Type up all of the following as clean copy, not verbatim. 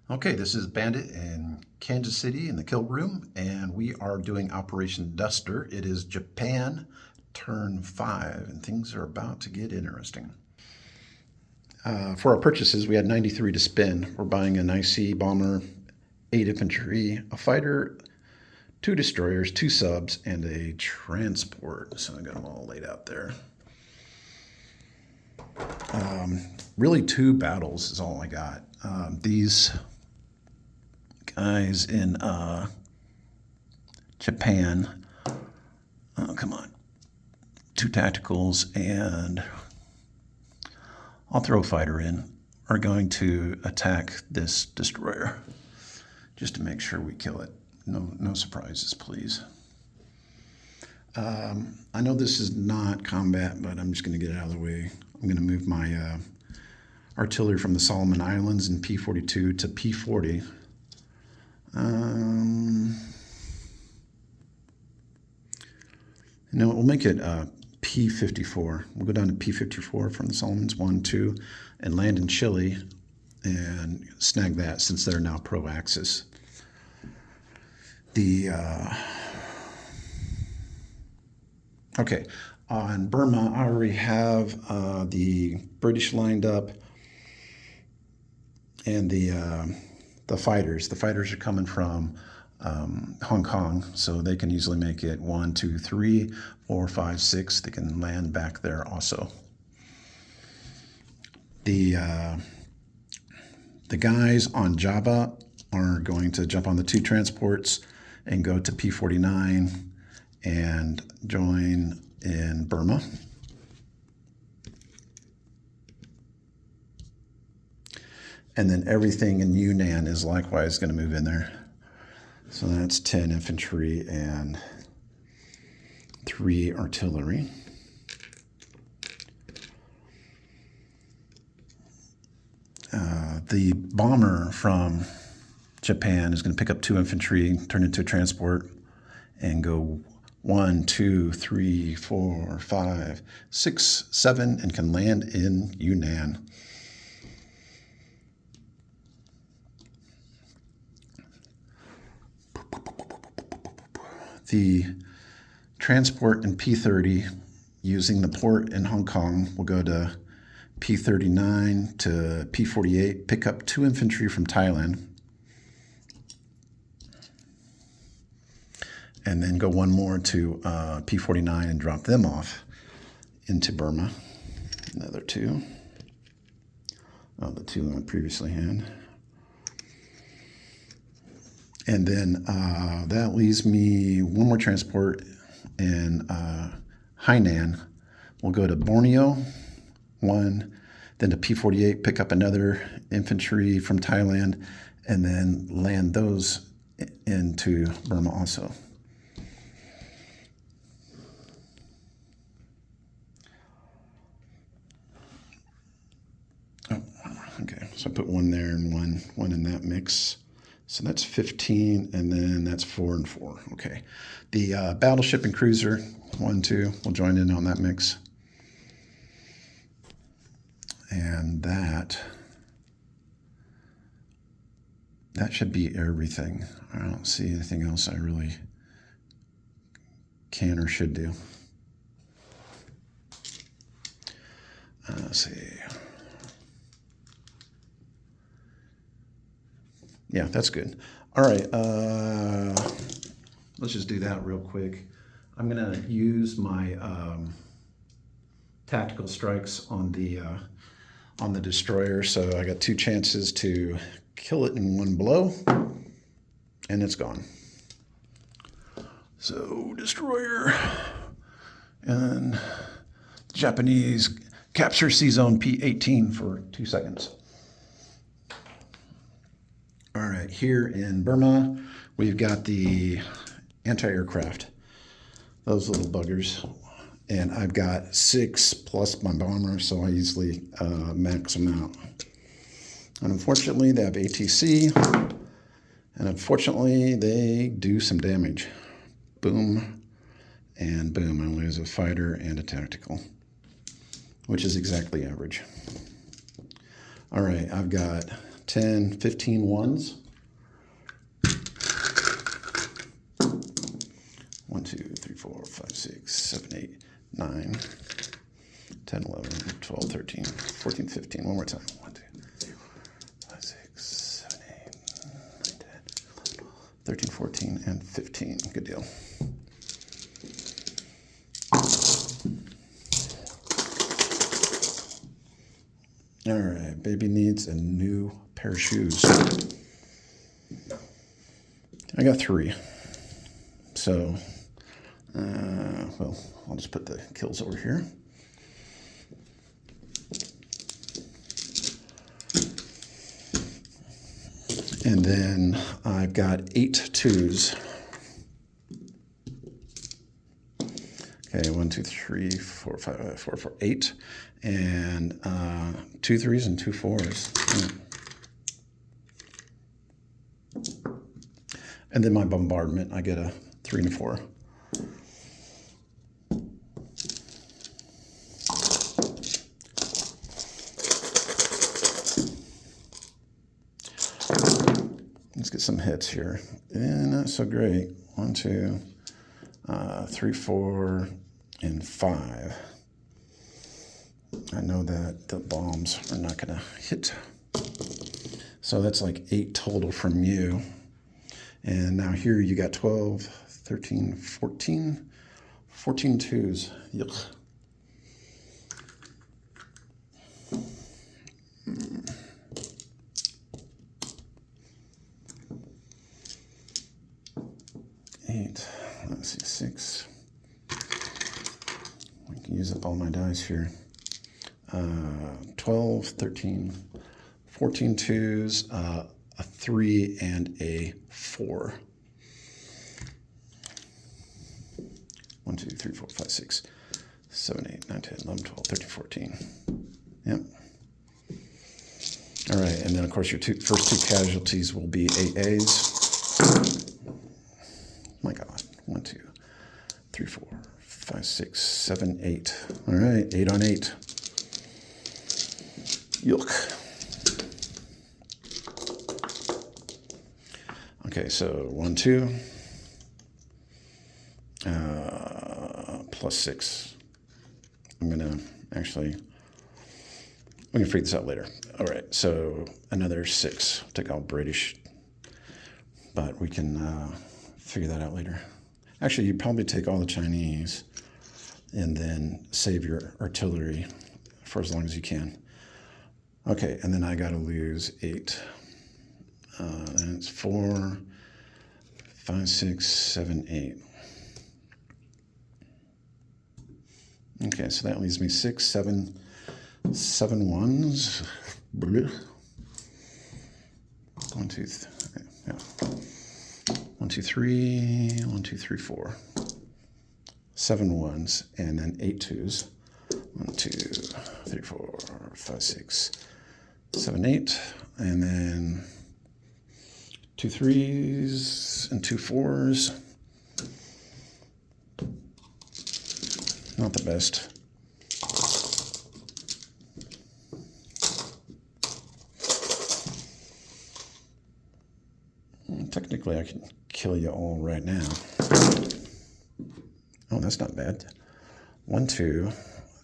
Okay, this is Bandit in Kansas City in the kill room, and we are doing Operation Duster. It is Japan turn 5, and things are about to get interesting. For our purchases, we had 93 to spend. We're buying an IC bomber, 8 infantry, a fighter, 2 destroyers, 2 subs, and a transport. So I got them all laid out there. Really, 2 battles is all I got. These guys in Japan, oh, come on, 2 tacticals, and I'll throw a fighter in, are going to attack this destroyer just to make sure we kill it. No surprises, please. I know this is not combat, but I'm just going to get it out of the way. I'm going to move my artillery from the Solomon Islands in P42 to P40. We'll make it P54. We'll go down to P54 from the Solomons 1, 2, and land in Chile and snag that since they're now pro-Axis. Okay, on Burma, I already have the British lined up and the fighters. The fighters are coming from Hong Kong, so they can easily make it 1, 2, 3, 4, 5, 6. They can land back there also. The guys on Java are going to jump on the 2 transports and go to P49 and join in Burma. And then everything in Yunnan is likewise going to move in there. So that's 10 infantry and 3 artillery. The bomber from Japan is going to pick up 2 infantry, turn into a transport, and go 1, 2, 3, 4, 5, 6, 7, and can land in Yunnan. The transport in P30 using the port in Hong Kong will go to P39 to P48, pick up 2 infantry from Thailand, and then go 1 more to P49 and drop them off into Burma. Another 2. Oh, the 2 I previously had. And then that leaves me 1 more transport in Hainan. We'll go to Borneo, 1, then to P48, pick up another infantry from Thailand, and then land those into Burma also. Oh, okay, so I put 1 there and one in that mix. So that's 15, and then that's 4 and 4. Okay. The battleship and cruiser, 1, 2, will join in on that mix. And that should be everything. I don't see anything else I really can or should do. Let's see. Yeah, that's good. All right, let's just do that real quick. I'm going to use my tactical strikes on the destroyer. So I got 2 chances to kill it in 1 blow, and it's gone. So destroyer, and Japanese capture C-zone P18 for 2 seconds. All right, here in Burma, we've got the anti-aircraft, those little buggers. And I've got 6 plus my bomber, so I easily max them out. And unfortunately, they have ATC, and unfortunately, they do some damage. Boom, and boom, I lose a fighter and a tactical, which is exactly average. All right, I've got 10, 15 ones. 1, 2, 3, 4, 5, 6, 7, 8, 9, 10, 11, 12, 13, 14, 15. One more time. 1, 2, 3, 4, 5, 6, 7, 8, 9, 10, 11, 13, 14, and 15. Good deal. All right, baby needs a new pair of shoes. I got 3. So, well, I'll just put the kills over here. And then I've got 8 2s. Okay, 1, 2, 3, 4, 5, 4, 4, 8. And 2 3s and 2 4s. And then my bombardment, I get a 3 and a 4. Let's get some hits here. Not so great. 1, 2, 3, 4, and 5. I know that the bombs are not going to hit. So that's like 8 total from you. And now here you got 12, 13, 14. 14 2s. Yuck. Let's see, 6. I can use up all my dice here. 12, 13, 14 2s, a 3, and a 4. 1, 2, 3, 4, 5, 6, 7, 8, 9, 10, 11, 12, 13, 14. Yep. All right, and then of course your first 2 casualties will be AAs. My God. 1, 2, 3, 4, 5, 6, 7, 8. All right, 8 on 8. Yuck. Okay, so 1, 2, plus 6. I'm gonna actually, we can figure this out later. All right, so another 6. I'll take all British, but we can figure that out later. Actually, you probably take all the Chinese and then save your artillery for as long as you can. Okay, and then I got to lose 8. Then it's 4, 5, 6, 7, 8. Okay, so that leaves me 6, 7 ones. 1, 2, 3. Yeah. 1, 2, 3, 1, 2, 3, 4. 7 ones, and then 8 2s. 1, 2, 3, 4, 5, 6, 7, 8. And then 2 3s and 2 4s. Not the best. Technically, I can kill you all right now. Oh, that's not bad. 1, 2,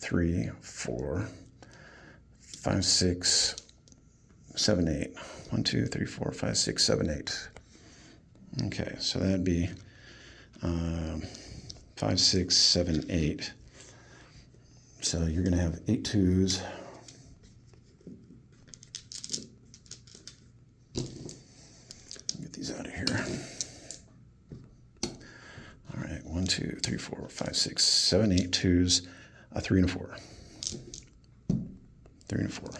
3, 4, 5, 6, 7, 8. 1, 2, 3, 4, 5, 6, 7, 8. Okay, so that'd be 5, 6, 7, 8. So you're going to have 8 2s. Get these out of here. All right, 1, 2, 3, 4, 5, 6, 7, 8 2s, a 3 and a 4. 3 and a 4.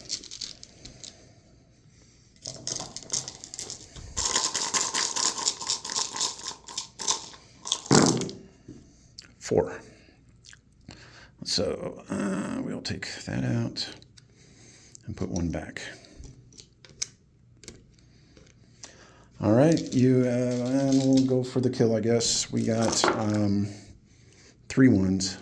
Four. So we'll take that out and put 1 back. All right, and we'll go for the kill, I guess. We got 3 ones.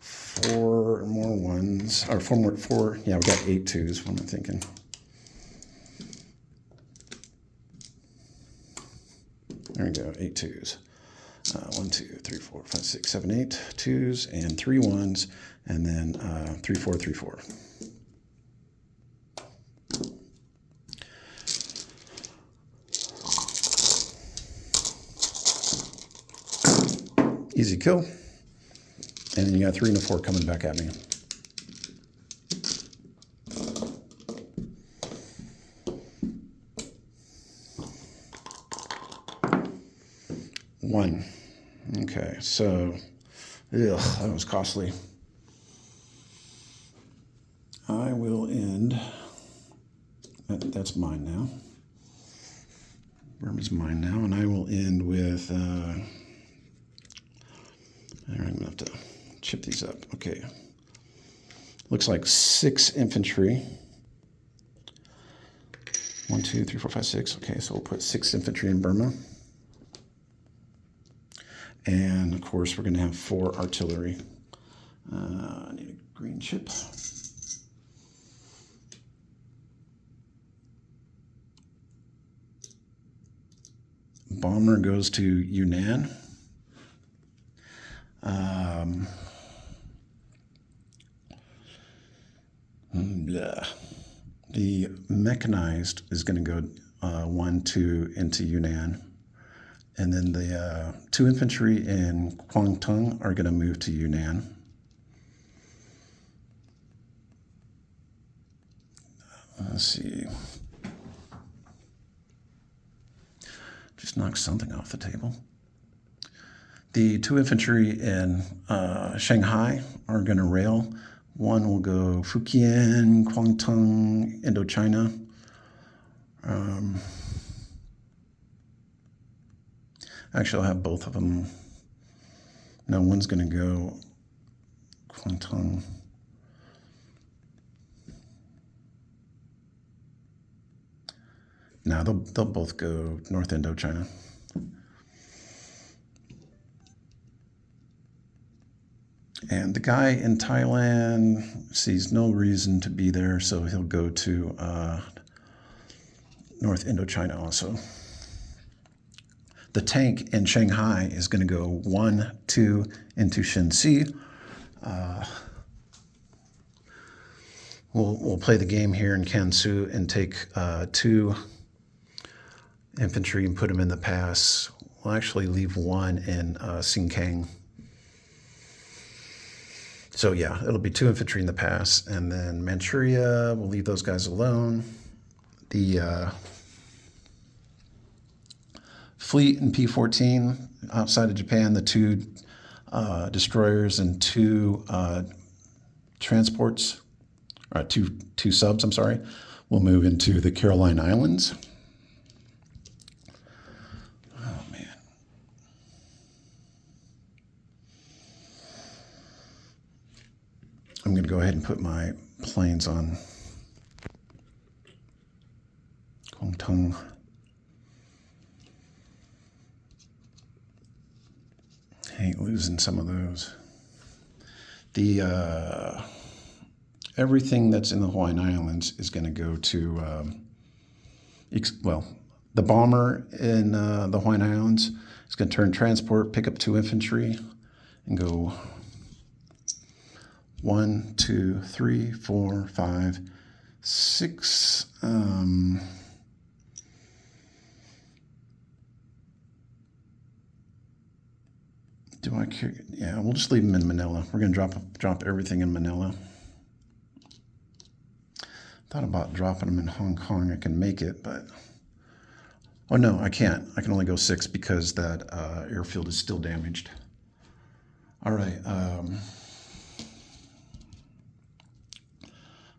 4 more ones. ones, or four. Yeah, we got 8 twos. What am I thinking? There we go, 8 twos. 1, 2, 3, 4, 5, 6, 7, 8 twos, and 3 ones, and then 3, 4, 3, 4. Easy kill. And then you got 3 and a 4 coming back at me. One. Okay, so, that was costly. I will end. That's mine now. Burma's mine now, and I will end with. I'm gonna have to chip these up. Okay. Looks like 6 infantry. 1, 2, 3, 4, 5, 6. Okay, so we'll put 6 infantry in Burma. And of course, we're going to have 4 artillery. I need a green chip. Bomber goes to Yunnan. The mechanized is going to go 1, 2 into Yunnan. And then the 2 infantry in Kwangtung are going to move to Yunnan. Let's see. Just knocked something off the table. The 2 infantry in Shanghai are going to rail. 1 will go Fujian, Kwangtung, Indochina. Actually, I'll have both of them. No, one's going to go Kwangtung. No, they'll both go North Indochina. And the guy in Thailand sees no reason to be there, so he'll go to North Indochina also. The tank in Shanghai is going to go 1, 2 into Shenxi. We'll play the game here in Kansu and take 2 infantry and put them in the pass. We'll actually leave 1 in Xingkang. So yeah, it'll be 2 infantry in the pass, and then Manchuria, we'll leave those guys alone. The fleet in P-14 outside of Japan, the 2 destroyers and 2 transports, or two subs, I'm sorry, will move into the Caroline Islands. Oh, man. I'm going to go ahead and put my planes on Kwangtung. Hate losing some of those. The everything that's in the Hawaiian Islands is going to go to, the bomber in the Hawaiian Islands is going to turn transport, pick up 2 infantry, and go 1, 2, 3, 4, 5, 6. Do I care? Yeah, we'll just leave them in Manila. We're going to drop everything in Manila. Thought about dropping them in Hong Kong. I can make it, but oh no, I can't. I can only go 6 because that airfield is still damaged. All right.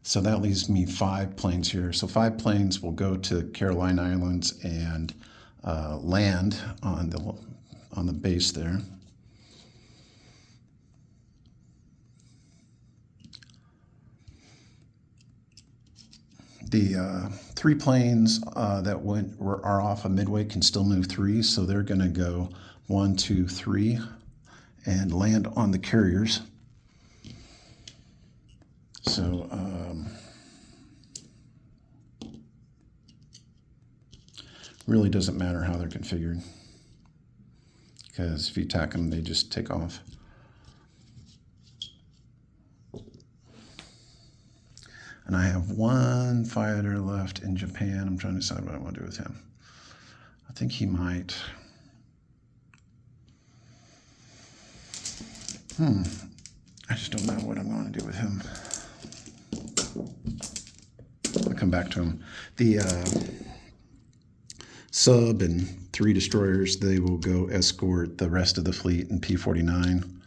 So that leaves me 5 planes here. So 5 planes will go to Caroline Islands and land on the base there. The 3 planes that are off of Midway can still move 3, so they're going to go 1, 2, 3 and land on the carriers. So, really doesn't matter how they're configured, because if you attack them, they just take off. And I have one fighter left in Japan. I'm trying to decide what I want to do with him. I think he might. I just don't know what I'm going to do with him. I'll come back to him. The sub and 3 destroyers, they will go escort the rest of the fleet in P-49.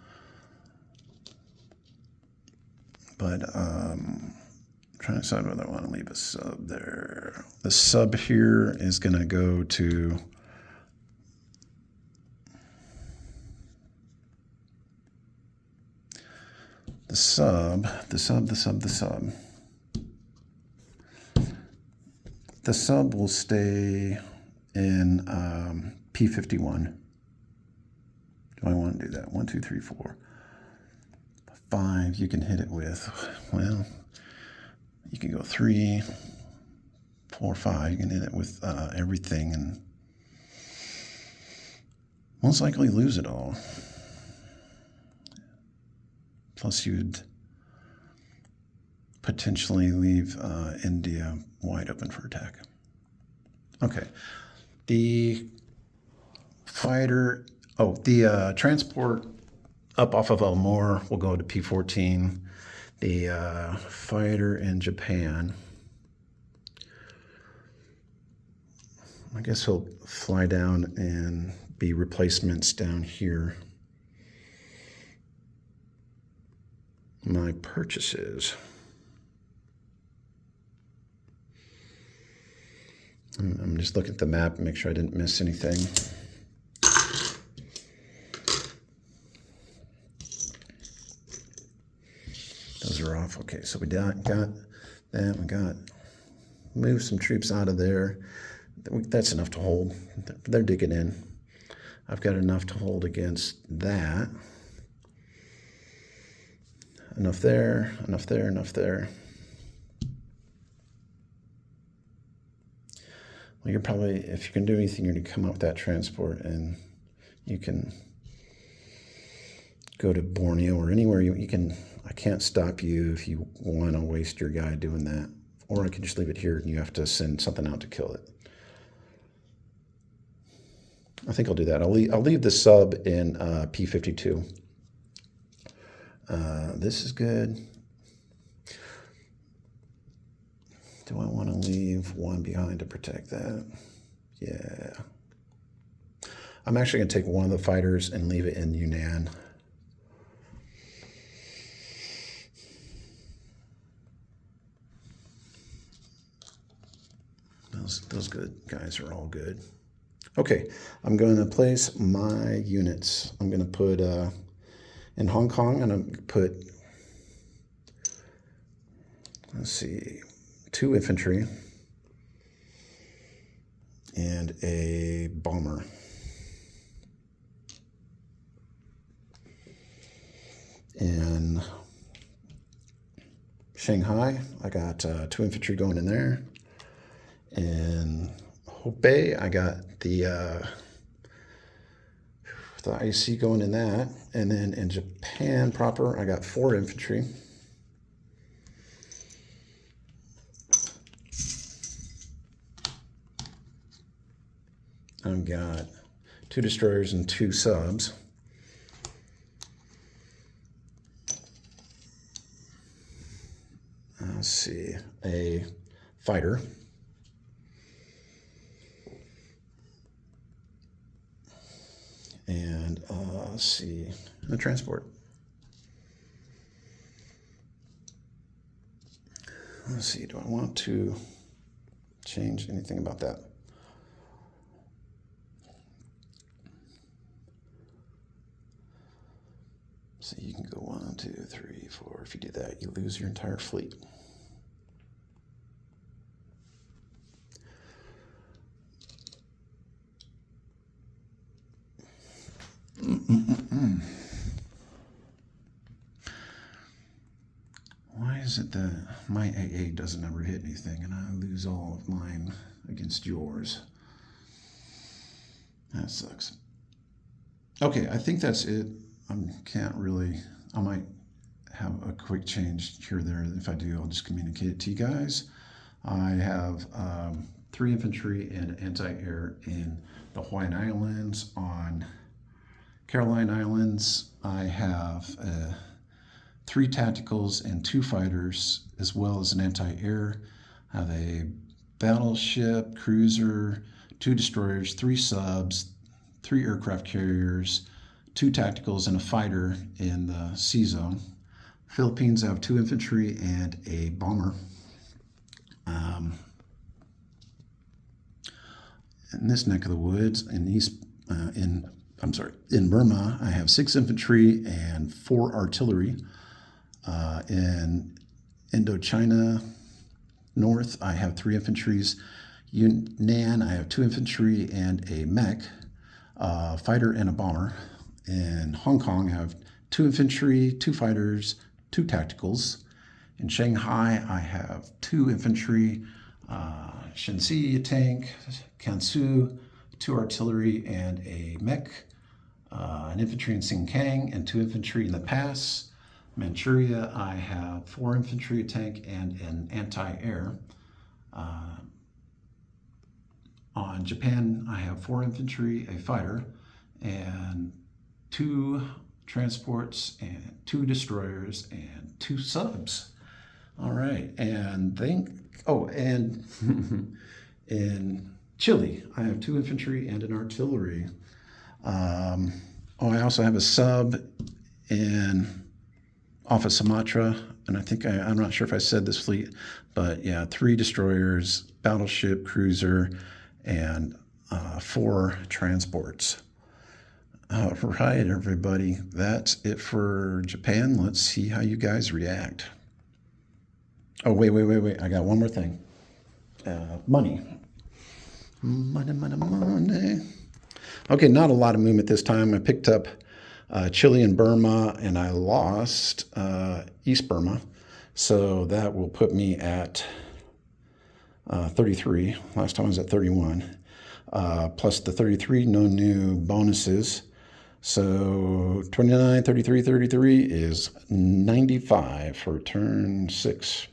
But I'm trying to decide whether I want to leave a sub there. The sub here is going to go to the sub. The sub will stay in P-51. Do I want to do that? 1, 2, 3, 4, 5. You can hit it with, well, you can go 3, 4, 5. You can hit it with everything and most likely lose it all. Plus, you'd potentially leave India wide open for attack. Okay. The fighter, the transport up off of Elmore will go to P-14. The fighter in Japan, I guess he'll fly down and be replacements down here. My purchases. I'm just looking at the map and make sure I didn't miss anything. Those are off. Okay, so we got that. We got move some troops out of there. That's enough to hold. They're digging in. I've got enough to hold against that. Enough there, enough there, enough there. Well, you're probably, if you can do anything, you're going to come up with that transport, and you can go to Borneo or anywhere you can. I can't stop you if you want to waste your guy doing that. Or I can just leave it here and you have to send something out to kill it. I think I'll do that. I'll leave the sub in P-52. This is good. Do I want to leave one behind to protect that? Yeah. I'm actually going to take one of the fighters and leave it in Yunnan. Those good guys are all good. Okay, I'm going to place my units. I'm going to put, in Hong Kong, I'm going to put, let's see, 2 infantry and a bomber. In Shanghai, I got 2 infantry going in there. In Hubei, I got the IC going in that. And then in Japan proper, I got 4 infantry. I've got 2 destroyers and 2 subs. Let's see, a fighter. And let's see, a transport. Let's see, do I want to change anything about that? So you can go 1, 2, 3, 4. If you do that, you lose your entire fleet. Why is is it that my AA doesn't ever hit anything and I lose all of mine against yours? That sucks. Okay, I think that's it. I might have a quick change here or there. If I do, I'll just communicate it to you guys. I have 3 infantry and anti-air in the Hawaiian Islands. On Caroline Islands, I have 3 tacticals and 2 fighters, as well as an anti-air. I have a battleship, cruiser, 2 destroyers, 3 subs, 3 aircraft carriers, 2 tacticals, and a fighter in the sea zone. Philippines, I have 2 infantry and a bomber. In this neck of the woods, in Burma, I have 6 infantry and 4 artillery. In Indochina North, I have 3 infantries. Yunnan, I have 2 infantry and a mech, fighter and a bomber. In Hong Kong, I have 2 infantry, 2 fighters, 2 tacticals. In Shanghai, I have 2 infantry, Shenxi, a tank, Kansu, 2 artillery and a mech, an infantry in Xingkang, and 2 infantry in the pass. Manchuria, I have 4 infantry, a tank, and an anti-air. On Japan, I have 4 infantry, a fighter, and 2 transports, and 2 destroyers, and 2 subs. All right, and in Chile, I have 2 infantry and an artillery. I also have a sub off of Sumatra, and I think I'm not sure if I said this fleet, but yeah, 3 destroyers, battleship, cruiser, and 4 transports. All right, everybody, that's it for Japan. Let's see how you guys react. Oh, wait. I got one more thing. Money. Money. Okay, not a lot of movement this time. I picked up Chile and Burma, and I lost East Burma. So that will put me at 33. Last time I was at 31. Plus the 33, no new bonuses. So 29, 33 is 95 for turn 6.